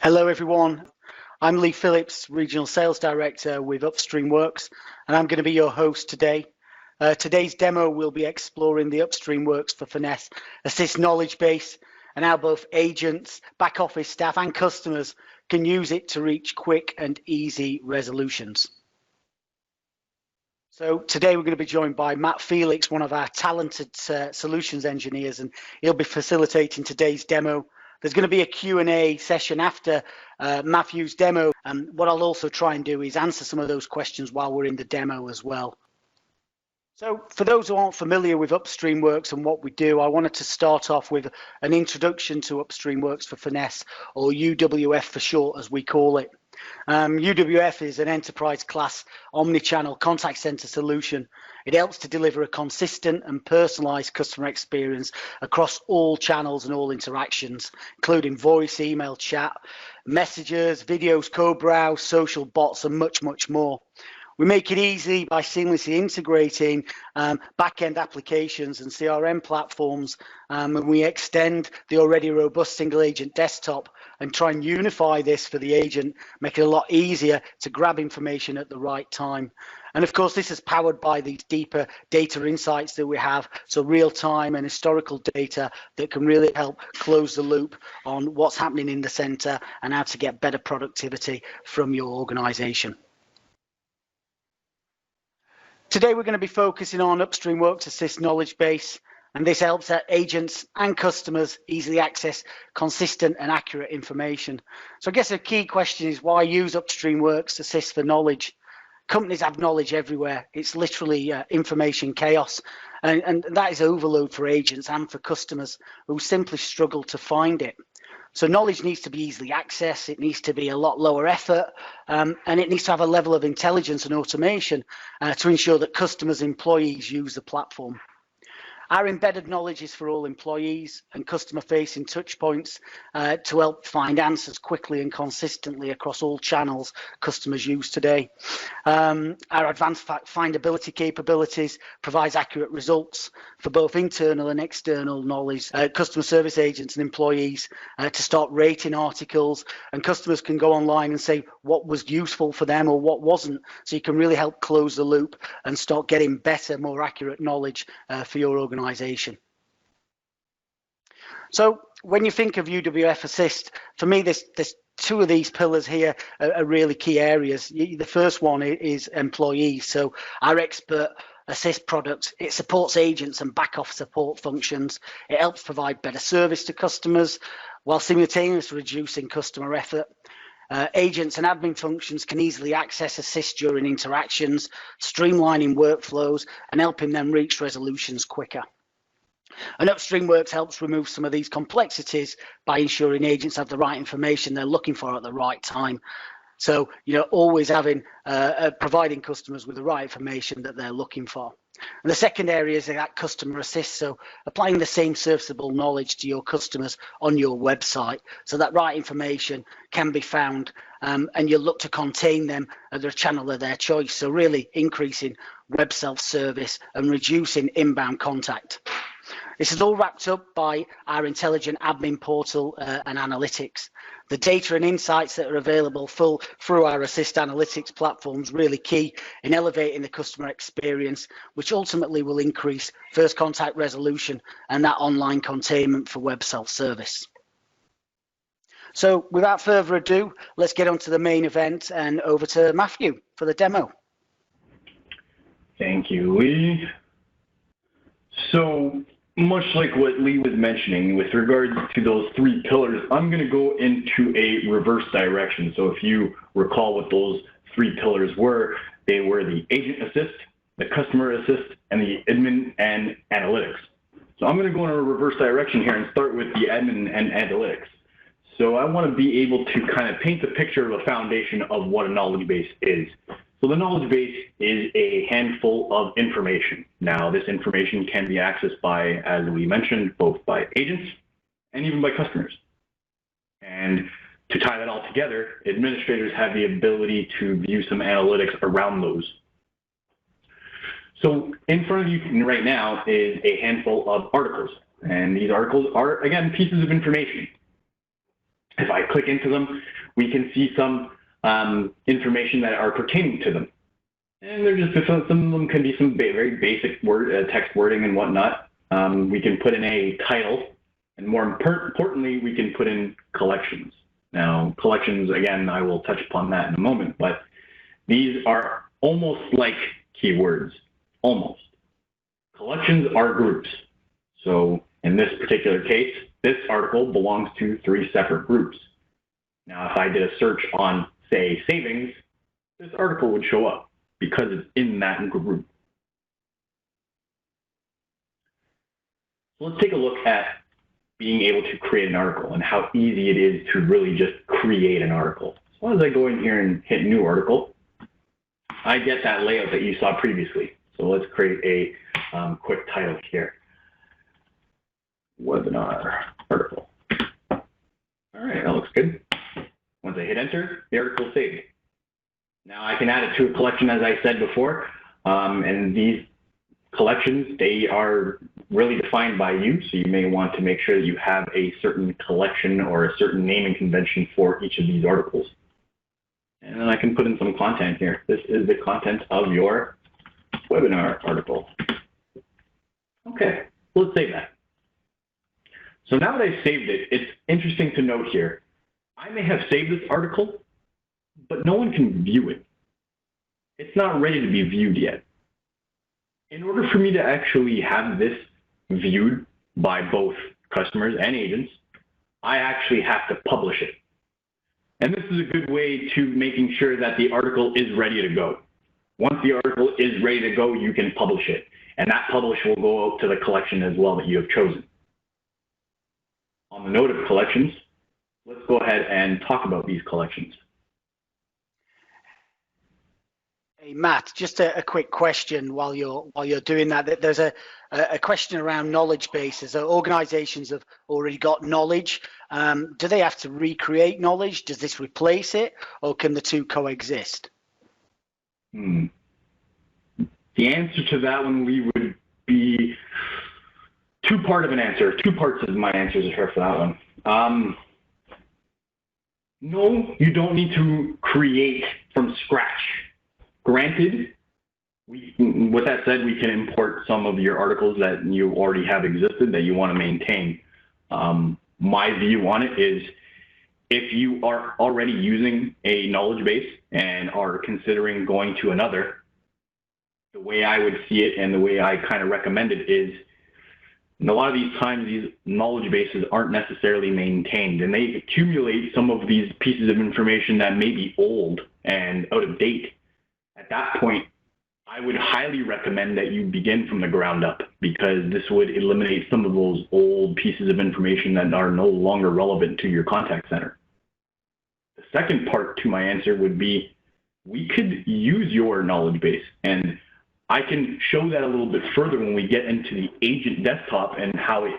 Hello everyone, I'm Lee Phillips, Regional Sales Director with Upstream Works, and I'm going to be your host today. Today's demo will be exploring the Upstream Works for Finesse Assist knowledge base and how both agents, back office staff and customers can use it to reach quick and easy resolutions. So today we're going to be joined by Matt Felix, one of our talented solutions engineers, and he'll be facilitating today's demo. There's going to be a Q&A session after Matthew's demo, and what I'll also try and do is answer some of those questions while we're in the demo as well. So for those who aren't familiar with Upstream Works and what we do, I wanted to start off with an introduction to Upstream Works for Finesse, or UWF for short, as we call it. UWF is an enterprise class omni-channel contact center solution. It helps to deliver a consistent and personalized customer experience across all channels and all interactions, including voice, email, chat, messages, videos, co-browse, social bots, and much, much more. We make it easy by seamlessly integrating back-end applications and CRM platforms, and we extend the already robust single agent desktop and try and unify this for the agent, make it a lot easier to grab information at the right time. And of course, this is powered by these deeper data insights that we have, so real-time and historical data that can really help close the loop on what's happening in the center and how to get better productivity from your organization. Today, we're going to be focusing on Upstream Works Assist knowledge base, and this helps agents and customers easily access consistent and accurate information. So I guess a key question is, why use Upstream Works Assist for knowledge? Companies have knowledge everywhere. It's literally information chaos, and that is overload for agents and for customers who simply struggle to find it. So knowledge needs to be easily accessed, it needs to be a lot lower effort, and it needs to have a level of intelligence and automation to ensure that customers and employees use the platform. Our embedded knowledge is for all employees and customer-facing touch points to help find answers quickly and consistently across all channels customers use today. Our advanced findability capabilities provides accurate results for both internal and external knowledge, customer service agents and employees to start rating articles, and customers can go online and say what was useful for them or what wasn't, so you can really help close the loop and start getting better, more accurate knowledge for your organization. So when you think of UWF Assist, for me, there's two of these pillars here are really key areas. The first one is employees. So our Expert Assist product, it supports agents and back office support functions. It helps provide better service to customers while simultaneously reducing customer effort. Agents and admin functions can easily access Assist during interactions, streamlining workflows and helping them reach resolutions quicker. And Upstream Works helps remove some of these complexities by ensuring agents have the right information they're looking for at the right time. So, always having, providing customers with the right information that they're looking for. And the second area is that customer assist. So applying the same serviceable knowledge to your customers on your website so that right information can be found and you look to contain them at the channel of their choice. So really increasing web self-service and reducing inbound contact. This is all wrapped up by our intelligent admin portal and analytics. The data and insights that are available through our Assist analytics platforms really key in elevating the customer experience, which ultimately will increase first contact resolution and that online containment for web self-service. So without further ado, let's get on to the main event and over to Matthew for the demo. Thank you, Lee. So much like what Lee was mentioning with regards to those three pillars, I'm going to go into a reverse direction. So if you recall what those three pillars were, they were the agent assist, the customer assist, and the admin and analytics. So I'm going to go in a reverse direction here and start with the admin and analytics. So I want to be able to kind of paint the picture of a foundation of what a knowledge base is. So the knowledge base is a handful of information. Now, this information can be accessed by, as we mentioned, both by agents and even by customers. And to tie that all together, administrators have the ability to view some analytics around those. So in front of you right now is a handful of articles. And these articles are, again, pieces of information. If I click into them, we can see some information that are pertaining to them. And they're just, some of them can be some very basic text wording and whatnot. We can put in a title, and more importantly, we can put in collections. Now, collections, again, I will touch upon that in a moment, but these are almost like keywords, almost. Collections are groups. So in this particular case, this article belongs to 3 separate groups. Now, if I did a search on, say, savings, this article would show up because it's in that group. So let's take a look at being able to create an article and how easy it is to really just create an article. So as I go in here and hit new article, I get that layout that you saw previously. So let's create a quick title here. Webinar article. All right, that looks good. Once I hit enter, the article is saved. Now I can add it to a collection, as I said before, and these collections, they are really defined by you, so you may want to make sure that you have a certain collection or a certain naming convention for each of these articles. And then I can put in some content here. This is the content of your webinar article. Okay, let's save that. So now that I've saved it, it's interesting to note here, I may have saved this article, but no one can view it. It's not ready to be viewed yet. In order for me to actually have this viewed by both customers and agents, I actually have to publish it. And this is a good way to making sure that the article is ready to go. Once the article is ready to go, you can publish it. And that publish will go out to the collection as well that you have chosen. On the note of collections, let's go ahead and talk about these collections. Hey, Matt, just a quick question while you're doing that. There's a question around knowledge bases. Organizations have already got knowledge. Do they have to recreate knowledge? Does this replace it, or can the two coexist? The answer to that one, Lee, would be two-part of an answer. 2 parts of my answers are for that one. No, you don't need to create from scratch. Granted, with that said, we can import some of your articles that you already have existed that you want to maintain. My view on it is if you are already using a knowledge base and are considering going to another, the way I would see it and the way I kind of recommend it is, and a lot of these times, these knowledge bases aren't necessarily maintained, and they accumulate some of these pieces of information that may be old and out of date. At that point, I would highly recommend that you begin from the ground up, because this would eliminate some of those old pieces of information that are no longer relevant to your contact center. The second part to my answer would be, we could use your knowledge base, and I can show that a little bit further when we get into the agent desktop and how it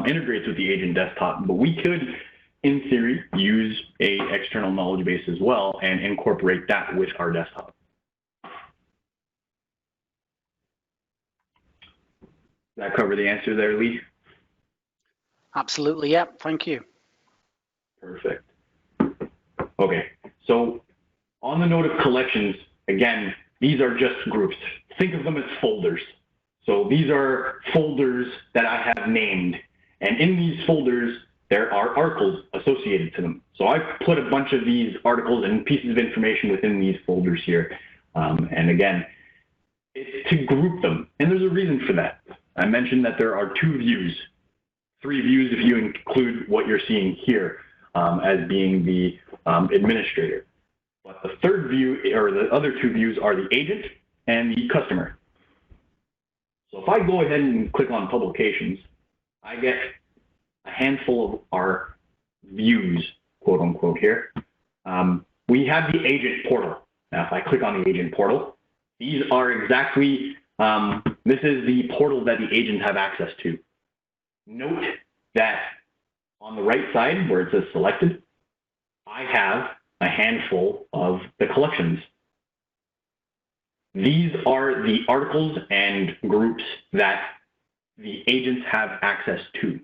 integrates with the agent desktop. But we could, in theory, use a external knowledge base as well and incorporate that with our desktop. Does that cover the answer there, Lee? Absolutely, yeah. Thank you. Perfect. Okay, so on the note of collections, again, these are just groups. Think of them as folders. So these are folders that I have named, and in these folders, there are articles associated to them. So I've put a bunch of these articles and pieces of information within these folders here. And again, it's to group them, and there's a reason for that. I mentioned that there are 2 views, 3 views if you include what you're seeing here as being the administrator. But the third view, or the other 2 views, are the agent and the customer. So if I go ahead and click on publications, I get a handful of our views, quote unquote here. We have the agent portal. Now, if I click on the agent portal, these are exactly, this is the portal that the agents have access to. Note that on the right side where it says selected, I have a handful of the collections. These are the articles and groups that the agents have access to.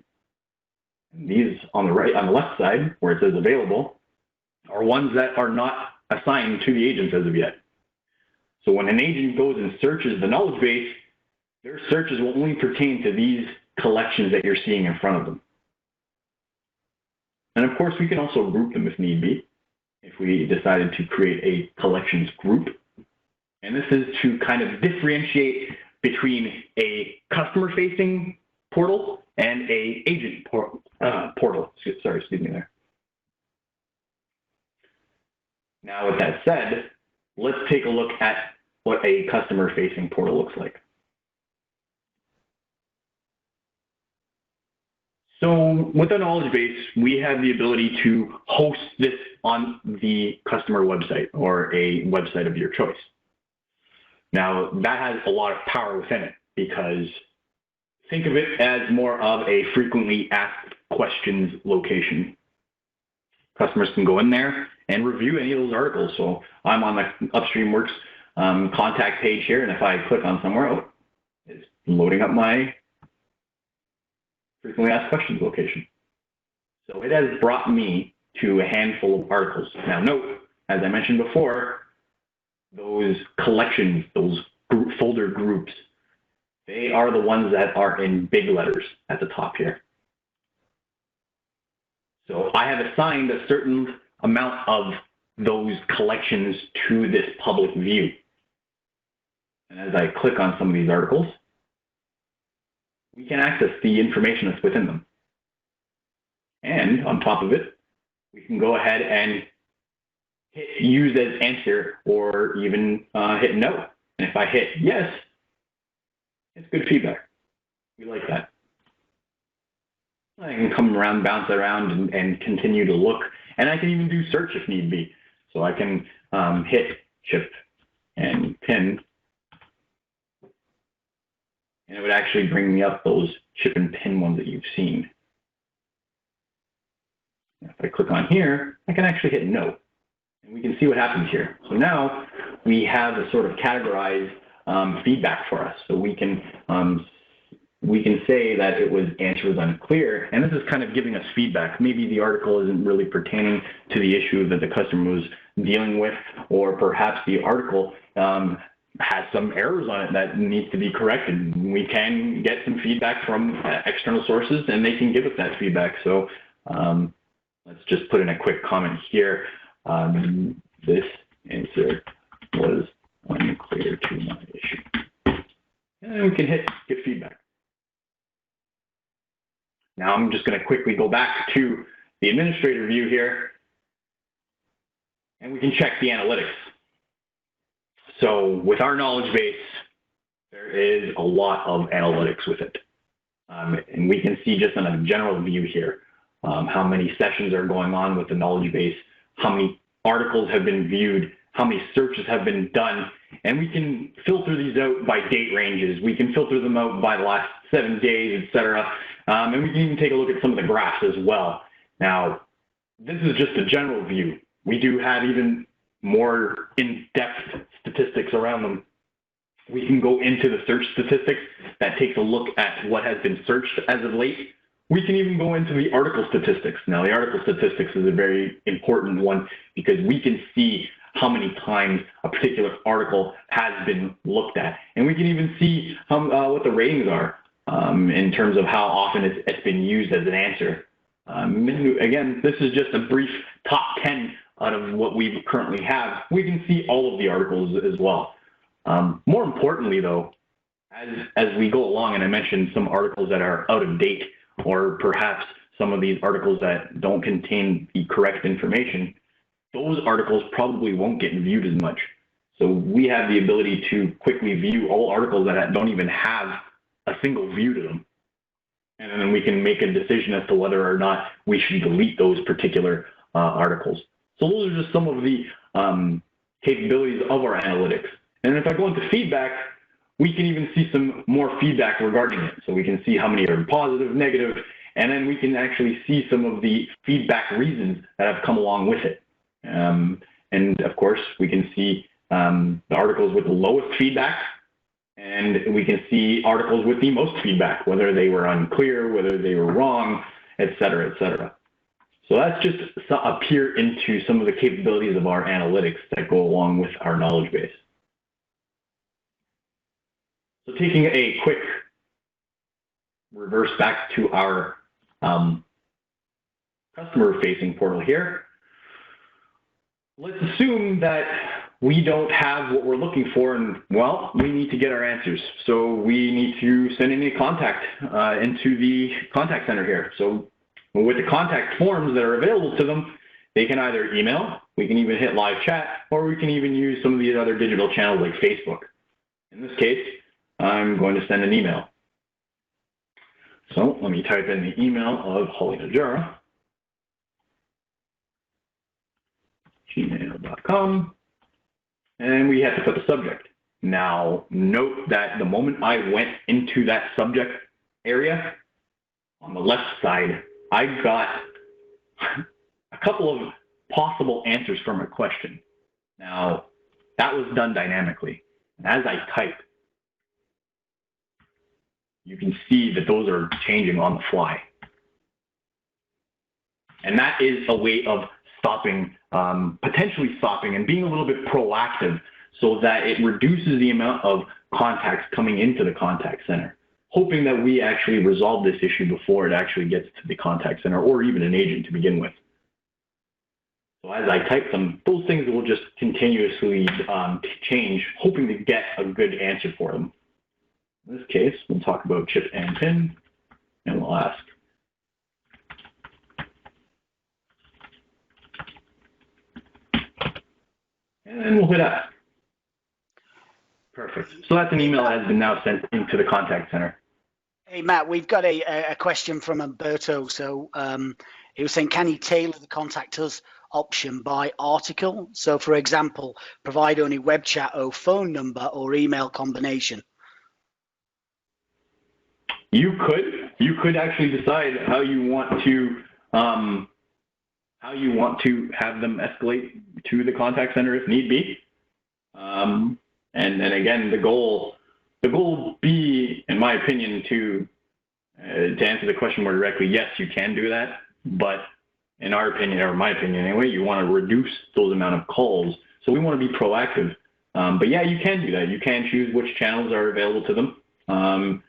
These on the left side, where it says available, are ones that are not assigned to the agents as of yet. So when an agent goes and searches the knowledge base, their searches will only pertain to these collections that you're seeing in front of them. And of course, we can also group them if need be, if we decided to create a collections group. And this is to kind of differentiate between a customer-facing portal and a agent portal. Sorry, excuse me there. Now, with that said, let's take a look at what a customer-facing portal looks like. So with a knowledge base, we have the ability to host this on the customer website or a website of your choice. Now, that has a lot of power within it because think of it as more of a frequently asked questions location. Customers can go in there and review any of those articles. So I'm on the Upstream Works contact page here, and if I click on somewhere, oh, it's loading up my frequently asked questions location. So it has brought me to a handful of articles. Now note, as I mentioned before, those collections, those folder groups, they are the ones that are in big letters at the top here. So I have assigned a certain amount of those collections to this public view. And as I click on some of these articles, we can access the information that's within them. And on top of it, we can go ahead and hit use as answer or even hit no. And if I hit yes, it's good feedback. We like that. I can come around, bounce around, and continue to look. And I can even do search if need be. So I can hit shift and pin. And it would actually bring me up those chip and pin ones that you've seen. If I click on here, I can actually hit no. And we can see what happens here. So now we have a sort of categorized feedback for us. So we can say that it was answer was unclear. And this is kind of giving us feedback. Maybe the article isn't really pertaining to the issue that the customer was dealing with, or perhaps the article has some errors on it that needs to be corrected. We can get some feedback from external sources, and they can give us that feedback. So let's just put in a quick comment here. This answer was unclear to my issue. And we can hit get feedback. Now I'm just going to quickly go back to the administrator view here, and we can check the analytics. So with our knowledge base, there is a lot of analytics with it. And we can see just on a general view here, how many sessions are going on with the knowledge base, how many articles have been viewed, how many searches have been done, and we can filter these out by date ranges. We can filter them out by the last 7 days, etc. And we can even take a look at some of the graphs as well. Now, this is just a general view. We do have even more in-depth statistics around them. We can go into the search statistics that takes a look at what has been searched as of late. We can even go into the article statistics. Now, the article statistics is a very important one because we can see how many times a particular article has been looked at. And we can even see what the ratings are in terms of how often it's been used as an answer. Again, this is just a brief top 10 out of what we currently have. We can see all of the articles as well. More importantly, though, as we go along, and I mentioned some articles that are out of date, or perhaps some of these articles that don't contain the correct information, those articles probably won't get viewed as much. So we have the ability to quickly view all articles that don't even have a single view to them. And then we can make a decision as to whether or not we should delete those particular articles. So those are just some of the capabilities of our analytics. And if I go into feedback, we can even see some more feedback regarding it. So we can see how many are positive, negative, and then we can actually see some of the feedback reasons that have come along with it. And of course, we can see the articles with the lowest feedback, and we can see articles with the most feedback, whether they were unclear, whether they were wrong, et cetera, et cetera. So that's just a peer into some of the capabilities of our analytics that go along with our knowledge base. So taking a quick reverse back to our customer-facing portal here, let's assume that we don't have what we're looking for, and well, we need to get our answers. So we need to send in a contact into the contact center here. So with the contact forms that are available to them, they can either email, we can even hit live chat, or we can even use some of these other digital channels like Facebook. In this case, I'm going to send an email. So let me type in the email of Holly Najera, gmail.com, and we have to put the subject. Now, note that the moment I went into that subject area, on the left side, I got a couple of possible answers for my question. Now, that was done dynamically. And as I type, you can see that those are changing on the fly. And that is a way of stopping, potentially stopping and being a little bit proactive so that it reduces the amount of contacts coming into the contact center, hoping that we actually resolve this issue before it actually gets to the contact center or even an agent to begin with. So as I type them, those things will just continuously change, hoping to get a good answer for them. In this case, we'll talk about chip and pin, and we'll ask. And we'll hit ask. Perfect. So that's an email that has been now sent into the contact center. Hey, Matt, we've got a question from Umberto. So he was saying, can you tailor the contact us option by article? So for example, provide only web chat or phone number or email combination. You could actually decide how you want to have them escalate to the contact center if need be. And then again, the goal will be, in my opinion, to answer the question more directly. Yes, you can do that, but in our opinion, or my opinion anyway, you want to reduce those amount of calls. So we want to be proactive. But yeah, you can do that. You can choose which channels are available to them on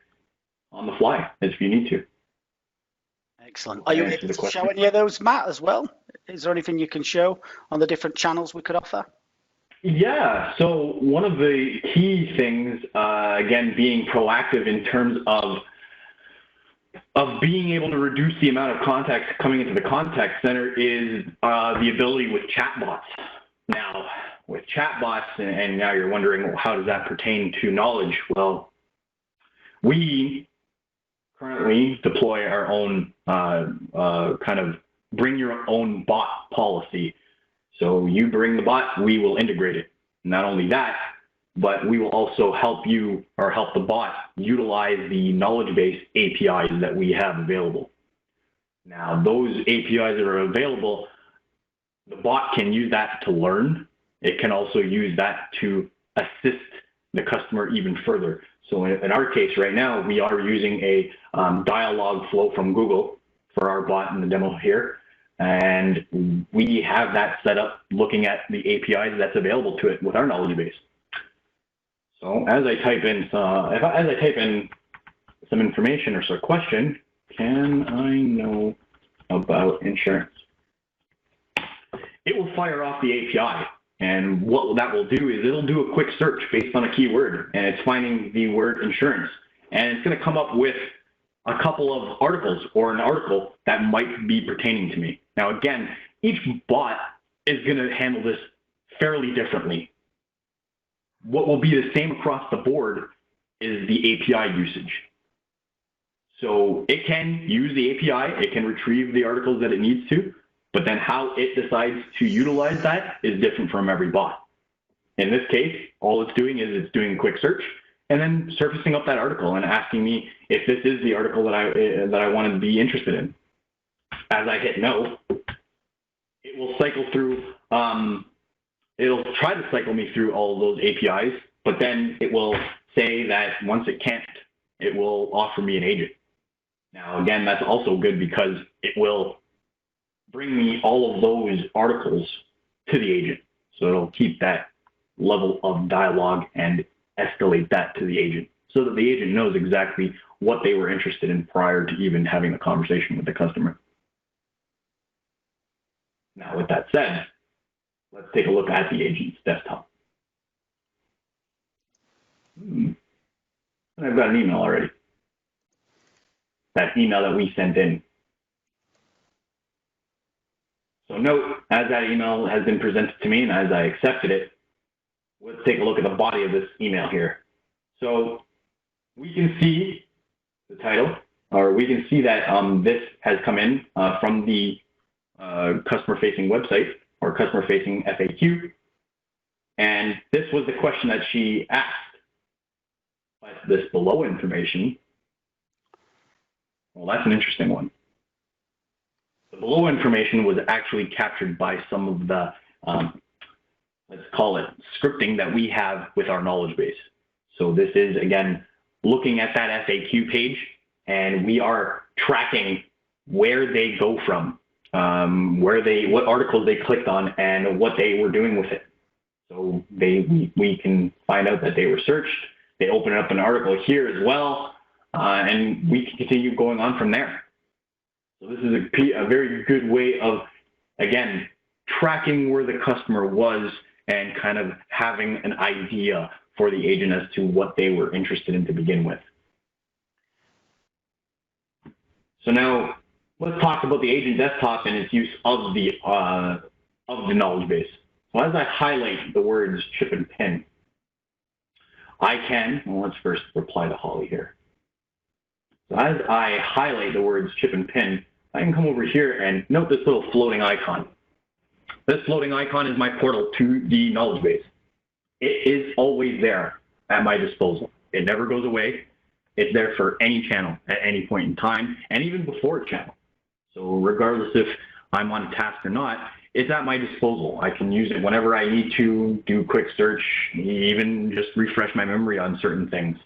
the fly if you need to. Excellent. Are you able to show any of those, Matt, as well? Is there anything you can show on the different channels we could offer? Yeah, so one of the key things, again, being proactive in terms of being able to reduce the amount of contacts coming into the contact center is the ability with chatbots. Now, with chatbots, and now you're wondering, well, how does that pertain to knowledge? Well, we currently deploy our own kind of bring your own bot policy. So you bring the bot, we will integrate it. Not only that, but we will also help you or help the bot utilize the knowledge base APIs that we have available. Now, those APIs that are available, the bot can use that to learn. It can also use that to assist the customer even further. So in our case right now, we are using a dialogue flow from Google for our bot in the demo here. And we have that set up looking at the APIs that's available to it with our knowledge base. So as I type in some information or some question, can I know about insurance? It will fire off the API. And what that will do is it'll do a quick search based on a keyword, and it's finding the word insurance. And it's going to come up with a couple of articles or an article that might be pertaining to me. Now, again, each bot is going to handle this fairly differently. What will be the same across the board is the API usage. So it can use the API, it can retrieve the articles that it needs to, but then how it decides to utilize that is different from every bot. In this case, all it's doing is it's doing a quick search and then surfacing up that article and asking me if this is the article that I want to be interested in. As I hit no, it will cycle through, it'll try to cycle me through all of those APIs, but then it will say that once it can't, it will offer me an agent. Now, again, that's also good because it will bring me all of those articles to the agent. So it'll keep that level of dialogue and escalate that to the agent so that the agent knows exactly what they were interested in prior to even having the conversation with the customer. Now, with that said, let's take a look at the agent's desktop. And I've got an email already. That email that we sent in. So note, as that email has been presented to me and as I accepted it, let's take a look at the body of this email here. So we can see the title, or we can see that this has come in from the customer-facing website or customer-facing FAQ. And this was the question that she asked. But this below information, well, that's an interesting one. The below information was actually captured by some of the, let's call it scripting that we have with our knowledge base. So this is, again, looking at that FAQ page, and we are tracking where they go from, what articles they clicked on and what they were doing with it. So we can find out that they were searched. They open up an article here as well, and we can continue going on from there. So this is a very good way of, again, tracking where the customer was and kind of having an idea for the agent as to what they were interested in to begin with. So now let's talk about the agent desktop and its use of the knowledge base. So as I highlight the words chip and pin, I can, well, let's first reply to Holly here. So as I highlight the words chip and pin, I can come over here and note this little floating icon. This floating icon is my portal to the knowledge base. It is always there at my disposal. It never goes away. It's there for any channel at any point in time, and even before a channel. So regardless if I'm on a task or not, it's at my disposal. I can use it whenever I need to do a quick search, even just refresh my memory on certain things.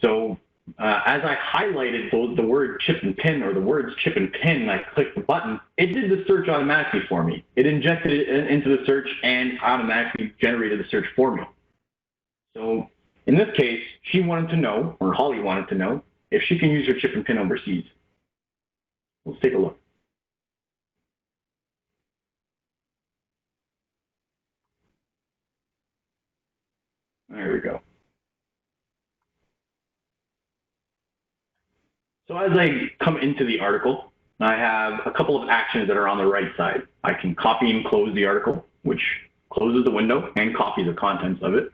So as I highlighted the word chip and pin, or the words chip and pin, and I clicked the button, it did the search automatically for me. It injected it into the search and automatically generated the search for me. So in this case, she wanted to know, or Holly wanted to know, if she can use her chip and pin overseas. Let's take a look. There we go. So as I come into the article, I have a couple of actions that are on the right side. I can copy and close the article, which closes the window and copies the contents of it.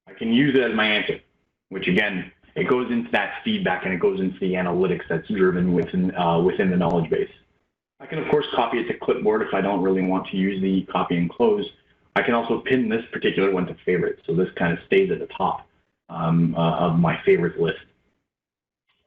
I can use it as my answer, which again, it goes into that feedback and it goes into the analytics that's driven within the knowledge base. I can, of course, copy it to clipboard if I don't really want to use the copy and close. I can also pin this particular one to favorite, so this kind of stays at the top of my favorites list.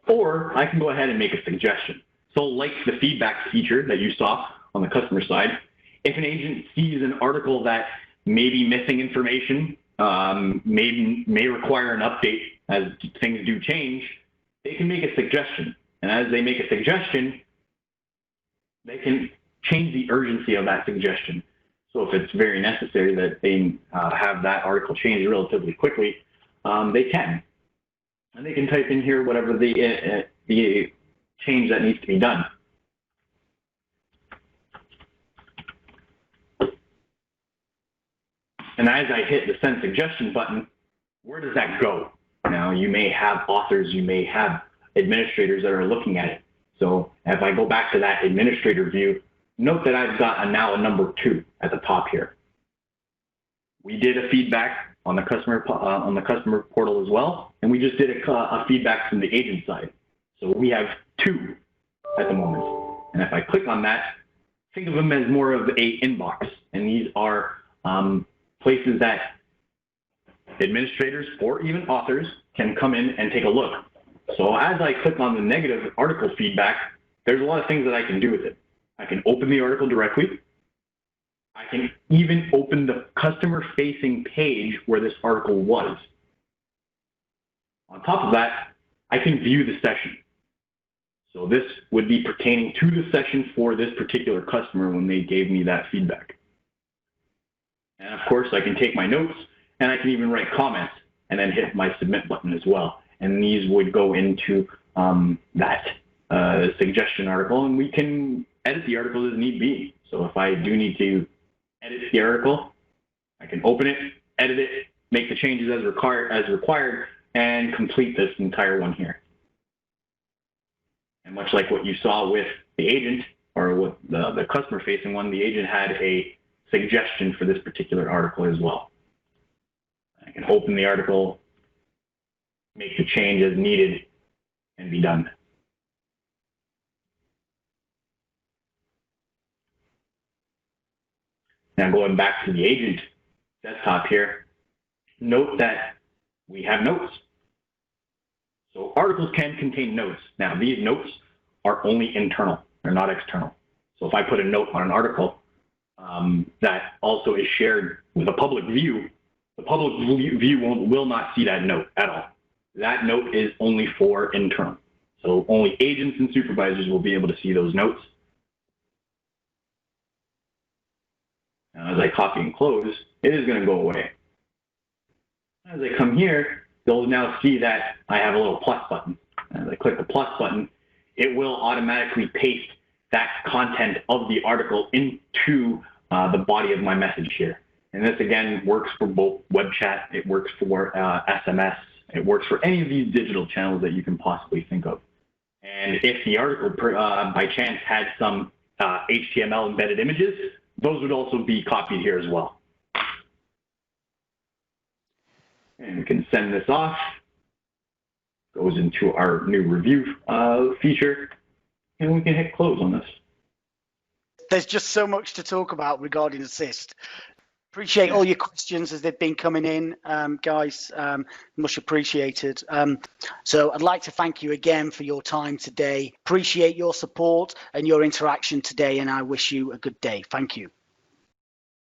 Or I can go ahead and make a suggestion. So like the feedback feature that you saw on the customer side, if an agent sees an article that may be missing information, may require an update as things do change, they can make a suggestion. And as they make a suggestion, they can change the urgency of that suggestion. So if it's very necessary that they have that article changed relatively quickly, they can. And they can type in here whatever the change that needs to be done. And as I hit the send suggestion button, where does that go? Now, you may have authors, you may have administrators that are looking at it. So if I go back to that administrator view, note that I've got now a number 2 at the top here. We did a feedback on the customer portal as well, and we just did a feedback from the agent side. So we have 2 at the moment. And if I click on that, think of them as more of a inbox, and these are places that administrators or even authors can come in and take a look. So as I click on the negative article feedback, there's a lot of things that I can do with it. I can open the article directly. I can even open the customer-facing page where this article was. On top of that, I can view the session. So this would be pertaining to the session for this particular customer when they gave me that feedback. And of course, I can take my notes and I can even write comments and then hit my submit button as well. And these would go into that suggestion article, and we can edit the article as need be. So if I do need to edit the article, I can open it, edit it, make the changes as required, and complete this entire one here. And much like what you saw with the agent, or what the customer-facing one, the agent had a suggestion for this particular article as well. I can open the article, make the change as needed, and be done. Now going back to the agent desktop here, note that we have notes. So articles can contain notes. Now these notes are only internal, they're not external. So if I put a note on an article that also is shared with a public view, the public view will not see that note at all. That note is only for internal. So only agents and supervisors will be able to see those notes. Now as I copy and close, it is going to go away. As I come here, you'll now see that I have a little plus button. As I click the plus button, it will automatically paste that content of the article into the body of my message here. And this again works for both web chat, it works for SMS, it works for any of these digital channels that you can possibly think of. And if the article by chance had some HTML embedded images, those would also be copied here as well. And we can send this off. Goes into our new review feature, and we can hit close on this. There's just so much to talk about regarding Assist. Appreciate all your questions as they've been coming in, guys. Much appreciated. So I'd like to thank you again for your time today. Appreciate your support and your interaction today, and I wish you a good day. Thank you.